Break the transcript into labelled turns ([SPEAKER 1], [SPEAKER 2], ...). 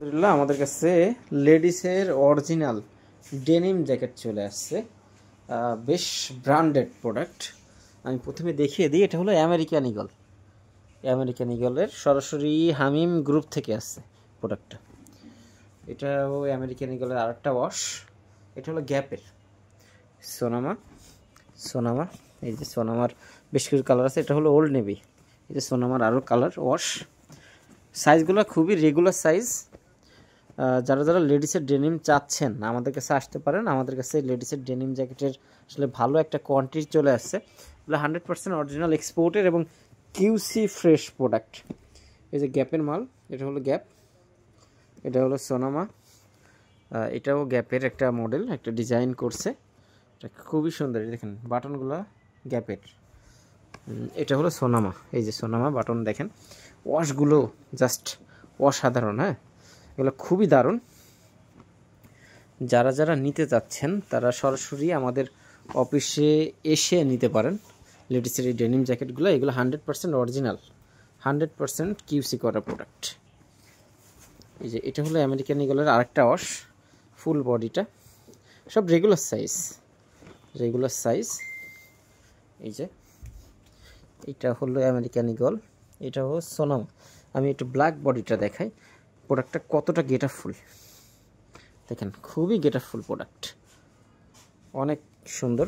[SPEAKER 1] আলহামদুলিল্লাহ আমাদের কাছে লেডিসের অরিজিনাল ডেনিম জ্যাকেট চলে আসছে, বেশ ব্র্যান্ডেড প্রোডাক্ট। আমি প্রথমে দেখিয়ে দিই, এটা হলো আমেরিকান ইগল। আমেরিকান ইগলের সরাসরি হামিম গ্রুপ থেকে আসছে প্রোডাক্টটা। এটাও আমেরিকান ইগলের আরেকটা ওয়াশ। এটা হলো গ্যাপের সোনামা। সোনামা, এই যে সোনামার বেশ কিছু কালার আছে। এটা হলো ওল্ড নেভি। এই যে সোনামার আরও কালার ওয়াশ। সাইজগুলো খুবই রেগুলার সাইজ। যারা যারা লেডিসের ডেনিম চাচ্ছেন আমাদের কাছে আসতে পারেন। আমাদের কাছে লেডিসের ডেনিম জ্যাকেটের আসলে ভালো একটা কোয়ান্টিটি চলে আসছে। এগুলো 100% অরিজিনাল এক্সপোর্টের এবং কিউসি ফ্রেশ প্রোডাক্ট। এই যে গ্যাপের মাল, এটা হলো গ্যাপ, এটা হলো সোনামা। এটাও গ্যাপের একটা মডেল, একটা ডিজাইন করছে, এটা খুবই সুন্দর। দেখেন বাটনগুলো গ্যাপের। এটা হলো সোনামা। এই যে সোনামা বাটন দেখেন, ওয়াশগুলো জাস্ট অসাধারণ। হ্যাঁ, এগুলো খুবই দারুণ। যারা যারা নিতে চাচ্ছেন তারা সরাসরি আমাদের অফিসে এসে নিতে পারেন লেডিসের এই ডেনিম জ্যাকেটগুলো। এগুলো 100% অরিজিনাল, 100% কিউসি করা প্রোডাক্ট। এই যে এটা হলো আমেরিকান ইগলের আরেকটা ওয়াশ, ফুল বডিটা সব রেগুলার সাইজ, রেগুলার সাইজ। এই যে এটা হলো আমেরিকান ইগল, এটা হলো সোনামা। আমি একটু ব্ল্যাক বডিটা দেখাই, প্রোডাক্টটা কতটা গেটআপফুল দেখেন, খুবই গেটআপফুল প্রোডাক্ট, অনেক সুন্দর।